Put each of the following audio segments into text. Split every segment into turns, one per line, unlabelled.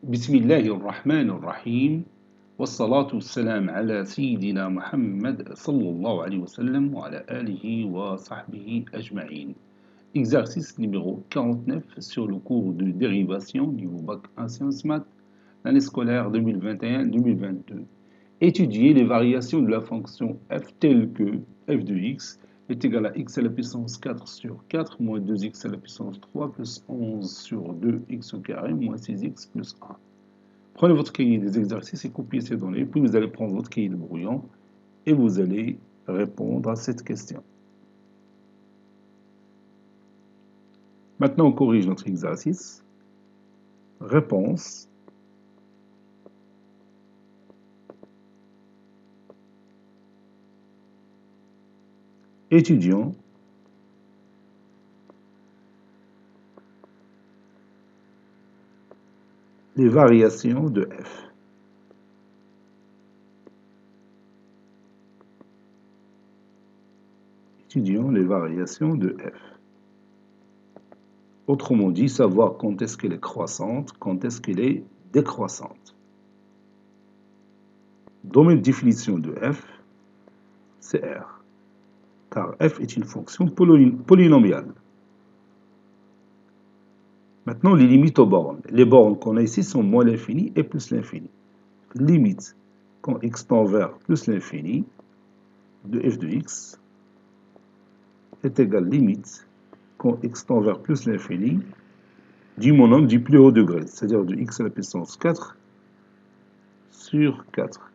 بسم الله الرحمن الرحيم والصلاة والسلام على سيدنا محمد صلى الله عليه وسلم وعلى آله وصحبه أجمعين. Exercice numéro 49 sur le cours de dérivation niveau bac 1 sciences maths, l'année scolaire 2021-2022. Étudier les variations de la fonction f telle que f de x est égal à x à la puissance 4 sur 4 moins 2x à la puissance 3 plus 11 sur 2x au carré moins 6x plus 1. Prenez votre cahier des exercices et copiez ces données, puis vous allez prendre votre cahier de brouillon et vous allez répondre à cette question. Maintenant, on corrige notre exercice. Réponse. Étudiant. Les variations de f. Étudions les variations de f. Autrement dit, savoir quand est-ce qu'elle est croissante, quand est-ce qu'elle est décroissante. Domaine de définition de f, c'est R, car f est une fonction polynomiale. Maintenant, les limites aux bornes. Les bornes qu'on a ici sont moins l'infini et plus l'infini. Limite quand x tend vers plus l'infini de f de x est égale limite quand x tend vers plus l'infini du monome du plus haut degré, c'est-à-dire de x à la puissance 4 sur 4,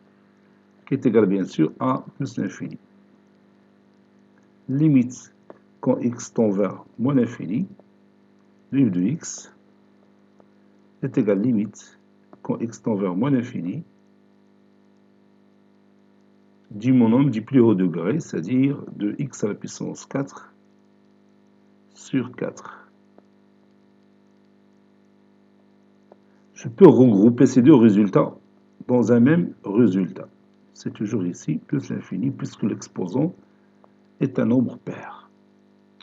qui est égal bien sûr à plus l'infini. Limite quand x tend vers moins l'infini de f de x est égal limite quand x tend vers moins l'infini du monome du plus haut degré, c'est-à-dire de x à la puissance 4 sur 4. Je peux regrouper ces deux résultats dans un même résultat. C'est toujours ici, plus l'infini, puisque l'exposant est un nombre pair,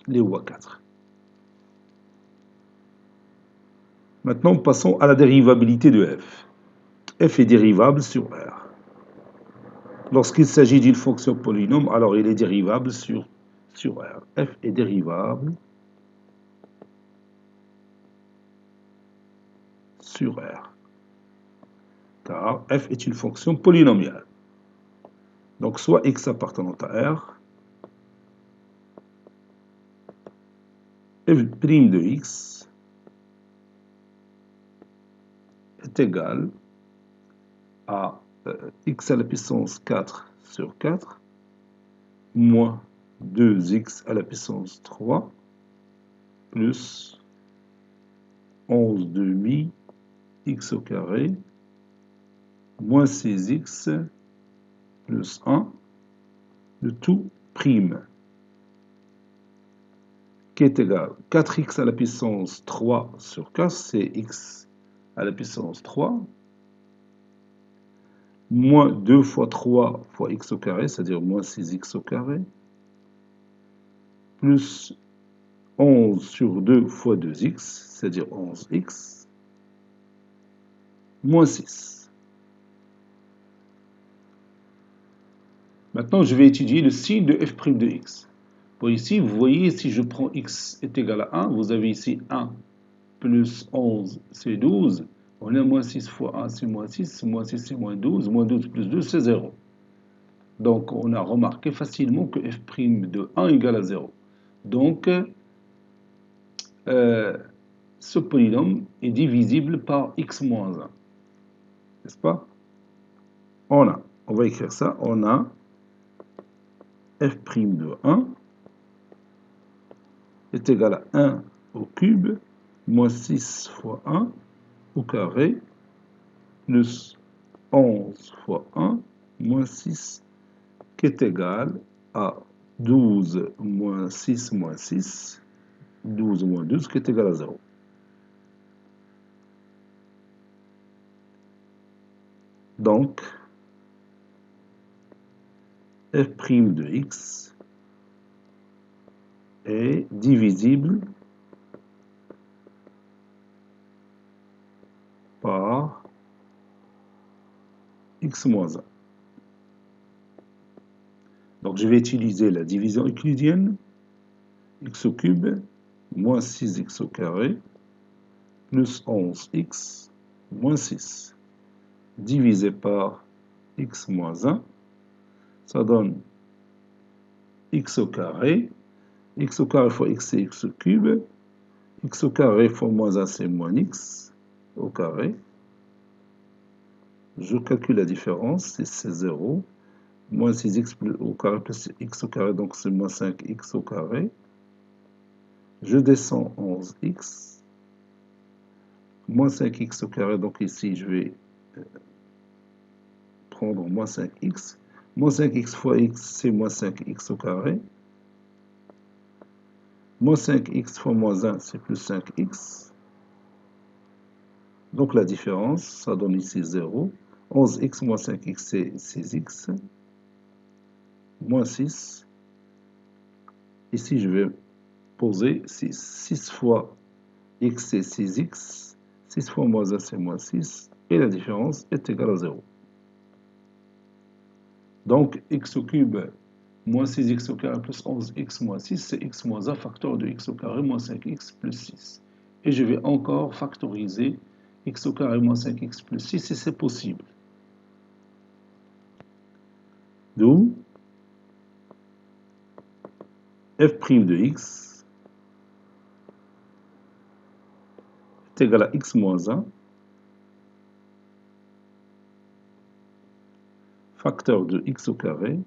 les ou à 4. Maintenant, passons à la dérivabilité de f. f est dérivable sur R. Lorsqu'il s'agit d'une fonction polynôme, alors il est dérivable sur R. f est dérivable sur R, car f est une fonction polynomiale. Donc, soit x appartenant à R, f' de x est égal à x à la puissance 4 sur 4 moins 2x à la puissance 3 plus 11 demi x au carré moins 6x plus 1 de tout prime, qui est égal à 4x à la puissance 3 sur 4, c'est x à la puissance 3, moins 2 fois 3 fois x au carré, c'est-à-dire moins 6x au carré, plus 11 sur 2 fois 2x, c'est-à-dire 11x, moins 6. Maintenant, je vais étudier le signe de f' de x. Pour ici, vous voyez, si je prends x est égal à 1, vous avez ici 1 plus 11, c'est 12. On a moins 6 fois 1, c'est moins 6. Moins 6, c'est moins 12. Moins 12 plus 2, c'est 0. Donc, on a remarqué facilement que f' de 1 égale à 0. Donc, ce polynôme est divisible par x moins 1. N'est-ce pas? On va écrire ça, on a f' de 1 est égal à 1 au cube, moins 6 fois 1 au carré, plus 11 fois 1, moins 6, qui est égal à 12 moins 6 moins 6, 12 moins 12, qui est égal à 0. Donc, f' de x est divisible par x moins 1. Donc je vais utiliser la division euclidienne, x au cube moins 6x au carré plus 11x moins 6 divisé par x moins 1, ça donne x au carré fois x c'est x au cube, x au carré fois moins 1 c'est moins x au carré. Je calcule la différence, c'est 0, moins 6x au carré plus x au carré, donc c'est moins 5x au carré. Je descends 11x, moins 5x au carré, donc ici je vais prendre moins 5x. Moins 5x fois x, c'est moins 5x au carré. Moins 5x fois moins 1, c'est plus 5x. Donc la différence, ça donne ici 0. 11x moins 5x, c'est 6x. Moins 6. Ici, je vais poser 6. 6 fois x, c'est 6x. 6 fois moins 1, c'est moins 6. Et la différence est égale à 0. Donc, x au cube moins 6x au carré plus 11x moins 6, c'est x moins 1 facteur de x au carré moins 5x plus 6. Et je vais encore factoriser x au carré moins 5x plus 6, et c'est possible. D'où f' de x est égal à x moins 1 facteur de x au carré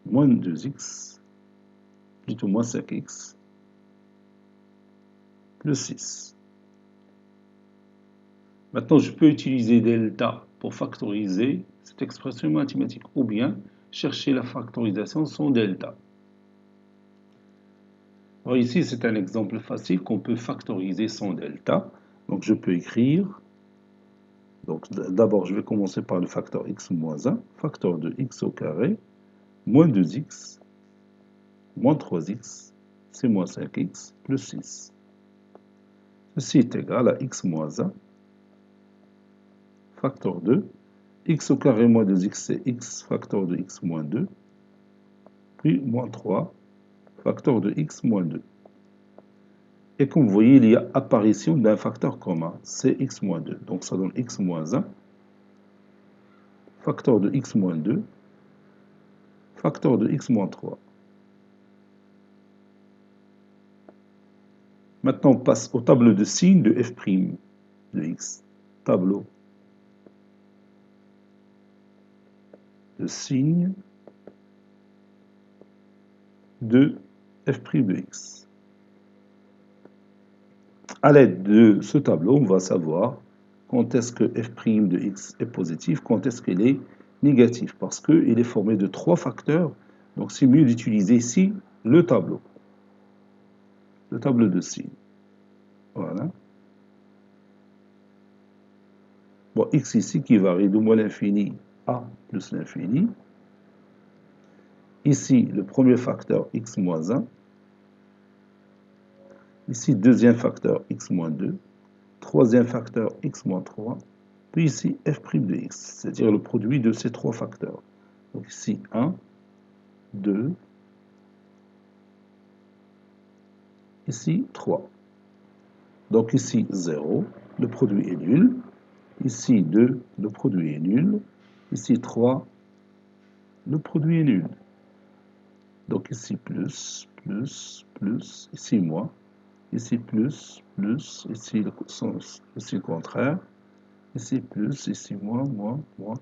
moins 2x, plutôt moins 5x, plus 6. Maintenant, je peux utiliser delta pour factoriser cette expression mathématique, ou bien chercher la factorisation sans delta. Alors ici, c'est un exemple facile qu'on peut factoriser sans delta. Donc je peux écrire, donc d'abord je vais commencer par le facteur x moins 1, facteur de x au carré, moins 2x, moins 3x, c'est moins 5x, plus 6. Ceci est égal à x moins 1, facteur 2, x au carré moins 2x, c'est x, facteur de x moins 2, puis moins 3, facteur de x moins 2. Et comme vous voyez, il y a apparition d'un facteur commun, c'est x moins 2. Donc ça donne x moins 1, facteur de x moins 2, facteur de x moins 3. Maintenant, on passe au tableau de signes de f' de x. Tableau de signes de f' de x. À l'aide de ce tableau, on va savoir quand est-ce que f' de x est positif, quand est-ce qu'il est négatif, parce qu'il est formé de 3 facteurs, donc c'est mieux d'utiliser ici le tableau de signes. Voilà. Bon, x ici qui varie de moins l'infini à plus l'infini. Ici, le premier facteur x moins 1. Ici, deuxième facteur x moins 2. Troisième facteur x moins 3. Puis ici, f' de x, c'est-à-dire le produit de ces 3 facteurs. Donc ici, 1, 2, ici, 3. Donc ici, 0, le produit est nul. Ici, 2, le produit est nul. Ici, 3, le produit est nul. Donc ici, plus, plus, plus, ici, moins. Ici, plus, plus, ici, le sens, ici, le contraire. Ici, plus, ici, moins, moins, moins.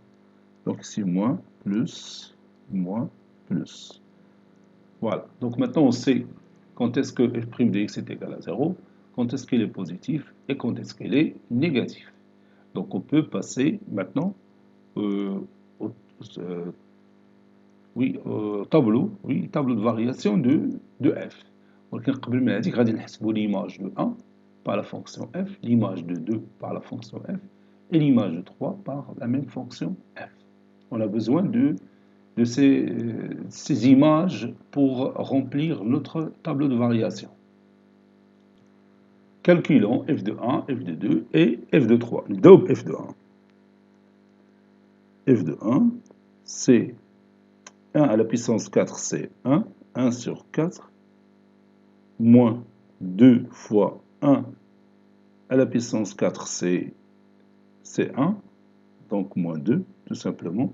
Donc ici, moins, plus, moins, plus. Voilà. Donc maintenant, on sait quand est-ce que f' de x est égal à 0, quand est-ce qu'il est positif et quand est-ce qu'il est négatif. Donc on peut passer maintenant au tableau de variation de f. Donc قبل ما هذيك غادي نحسبوا l'image de 1 par la fonction f, l'image de 2 par la fonction f et l'image de 3 par la même fonction f. On a besoin de ces images pour remplir notre tableau de variation. Calculons f de 1, f de 2 et f de 3. نبداو ب f de 1. f de 1, c'est 1 à la puissance 4, c'est 1. 1 sur 4, moins 2 fois 1 à la puissance 4, c'est 1. Donc moins 2, tout simplement.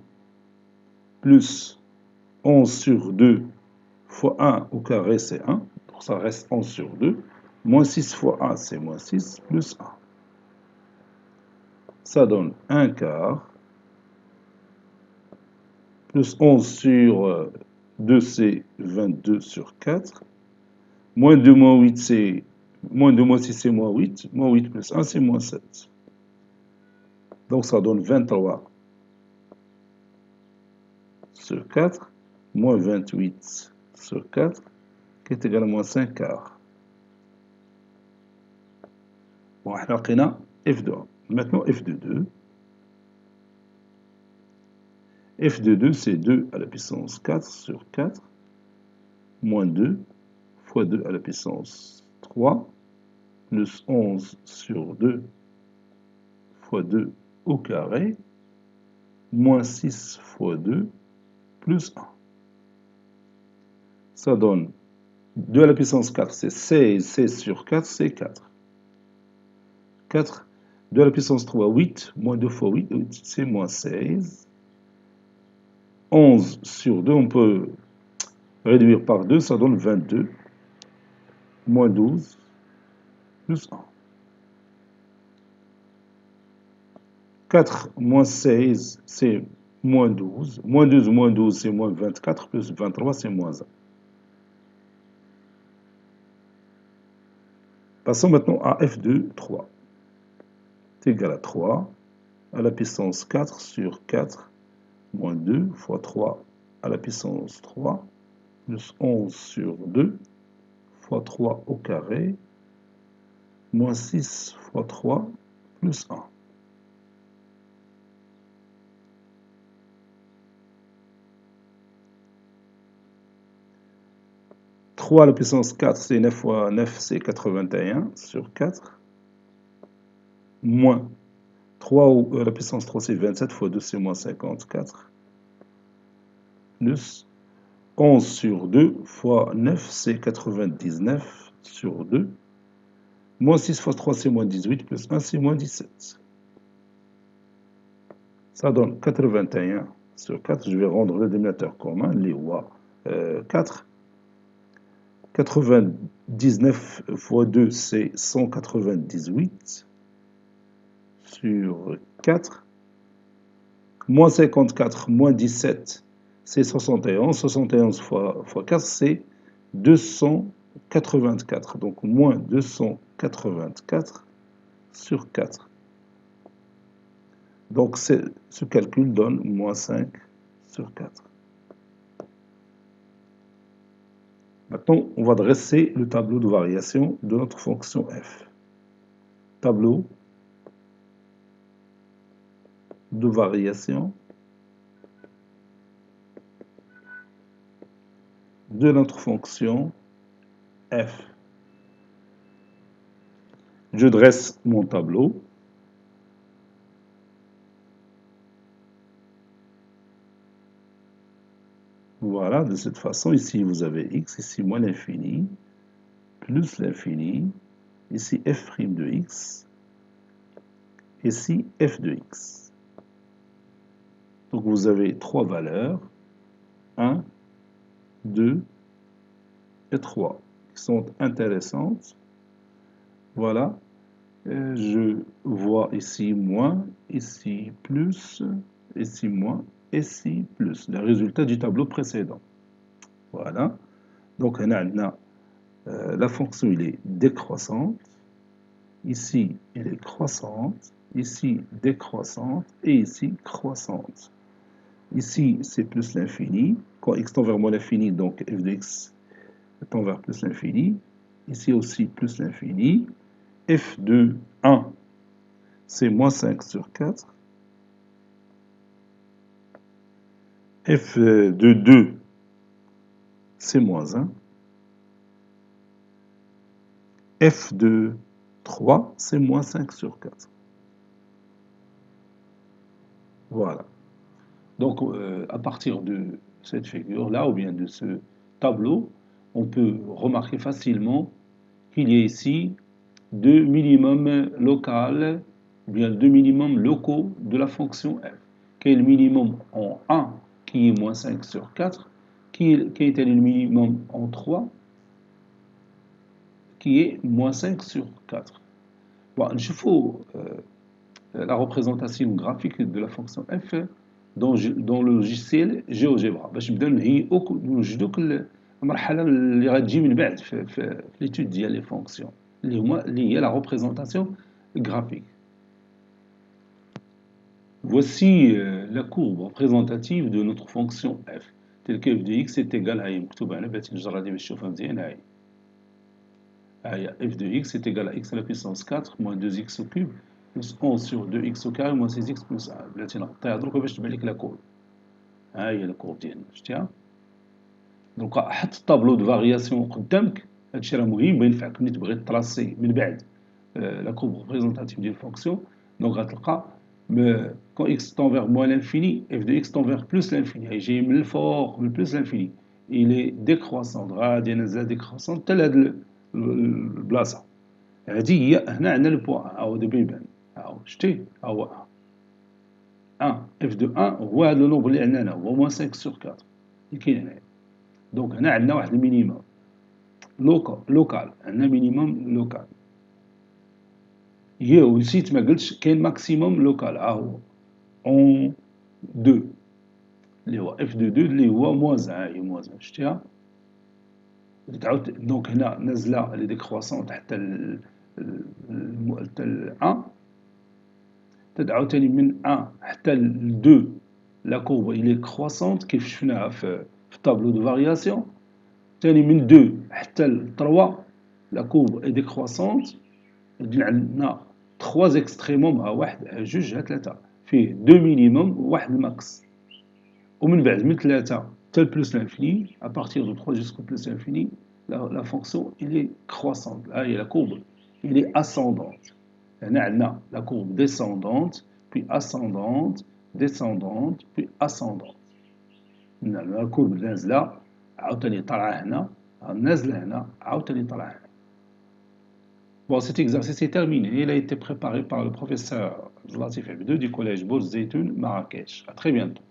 Plus 11 sur 2 fois 1 au carré, c'est 1. Donc ça reste 11 sur 2. Moins 6 fois 1, c'est moins 6, plus 1. Ça donne 1 quart. Plus 11 sur 2, c'est 22 sur 4. Moins 2, moins 8, c'est... Moins 2, moins 6, c'est moins 8. Moins 8 plus 1, c'est moins 7. Donc ça donne 23 sur 4. Moins 28 sur 4, qui est égal à moins 5 quarts. Bon, on a f de 1. Maintenant, f de 2. f de 2, c'est 2 à la puissance 4 sur 4, moins 2 fois 2 à la puissance 3, plus 11 sur 2 fois 2 au carré, moins 6 fois 2, plus 1. Ça donne 2 à la puissance 4, c'est 16. 16 sur 4, c'est 4. 4. 2 à la puissance 3, 8. Moins 2 fois 8, c'est moins 16. 11 sur 2, on peut réduire par 2, ça donne 22. Moins 12, plus 1. 4 moins 16, c'est moins 12. Moins 12, c'est moins 24. Plus 23, c'est moins 1. Passons maintenant à f de 3. C'est égal à 3 à la puissance 4 sur 4, moins 2 fois 3 à la puissance 3, plus 11 sur 2 fois 3 au carré, moins 6 fois 3, plus 1. À la puissance 4, c'est 9 fois 9, c'est 81 sur 4, moins 3 à la puissance 3, c'est 27 fois 2, c'est moins 54, plus 11 sur 2 fois 9, c'est 99 sur 2, moins 6 fois 3, c'est moins 18, plus 1, c'est moins 17. Ça donne 81 sur 4. Je vais rendre le dénominateur commun, les OA 4. 99 fois 2, c'est 198 sur 4. Moins 54, moins 17, c'est 71. 71 fois 4, c'est 284. Donc moins 284 sur 4. Donc ce calcul donne moins 5 sur 4. Maintenant, on va dresser le tableau de variation de notre fonction f. Tableau de variation de notre fonction f. Je dresse mon tableau. Voilà, de cette façon, ici vous avez x, ici moins l'infini, plus l'infini, ici f' de x, ici f de x. Donc vous avez trois valeurs, 1, 2 et 3, qui sont intéressantes. Voilà, je vois ici moins, ici plus, ici moins, ici plus, le résultat du tableau précédent. Voilà, donc on a la fonction elle est décroissante, ici elle est croissante, ici décroissante et ici croissante. Ici c'est plus l'infini, quand x tend vers moins l'infini, donc f de x tend vers plus l'infini, ici aussi plus l'infini, f de 1 c'est moins 5 sur 4, f de 2 c'est moins 1, f de 3 c'est moins 5 sur 4. Voilà. Donc, à partir de cette figure-là, ou bien de ce tableau, on peut remarquer facilement qu'il y a ici deux minimums locaux, ou bien deux minimums locaux de la fonction f, qui est le minimum en 1, qui est moins 5 sur 4, qui est le minimum en 3, qui est moins 5 sur 4. Bon, il faut la représentation graphique de la fonction f dans le logiciel GeoGebra باش نبداو نهيئو نوجدو المرحله اللي غتجي من بعد في ليتود ديال لي فونكسيون اللي هي la représentation graphique. Voici la courbe représentative de notre fonction f telle que f de x est égal à مكتوبه هنا بغيتي نجرد باش تشوفها مزيان هاهي f de x est égal à x à la puissance 4 moins 2x au cube plus 11 sur 2x au carré moins 6x plus 1. بلاتي نغطيها دروك باش تبان لك لا كورب. ها هي لا كورب ديالنا شفتيها. دونك حط الطابلو دو فارياسيون قدامك، هادشي راه مهم ينفعك ملي تبغي تراسي من بعد لا كورب ريبريزونتاتيف ديال الفونكسيون. دونك غتلقى quand x tend vers moins l'infini, f de x tend vers plus l'infini. هاي جاي من الفوق من plus l'infini. il est décroissant غادي نازله décroissant حتى لهاد البلاصه. هادي هي هنا عندنا لو بوان هاو دابا يبان هاو شتي ها هو 1 اف دو 1 هو هذا لو نومبر اللي عندنا هنا هو موان 5 سور 4 اللي كاين هنايا. دونك هنا عندنا واحد المينيموم لوكال عندنا مينيموم لوكال. هي ونسيت ما قلتش كاين ماكسيموم لوكال ها هو اون 2 اللي هو اف دو 2 اللي هو موان ها هي موان شتيها. تعاود دونك هنا نازله لي ديكرواسون حتى ال 1 تدعو تاني من 1 حتى ل 2 لا كورب إلي كرواسونت كيف شفناها في الطابلو دو فارياسيون. تاني من 2 حتى ل 3 لا كورب إي ديكرواسونت. عندنا 3 زيكستريموم ها واحد ها جوج ها 3 فيه 2 مينيموم و واحد الماكس. ومن بعد من 3 حتى ل بلوس لانفيني à partir de 3 jusqu'au plus l'infini la fonction il est croissante. ها هي لا كورب il est ascendante. هنا عندنا لا كورب descendante puis ascendante descendante puis ascendante. هنا الكورب نازله عاوتاني طالعه هنا نازله هنا عاوتاني طالعه هنا. Bon, cet exercice est terminé. Il a été préparé par le professeur Latif Abdou du collège Bourz Zeytoun, Marrakech. À très bientôt.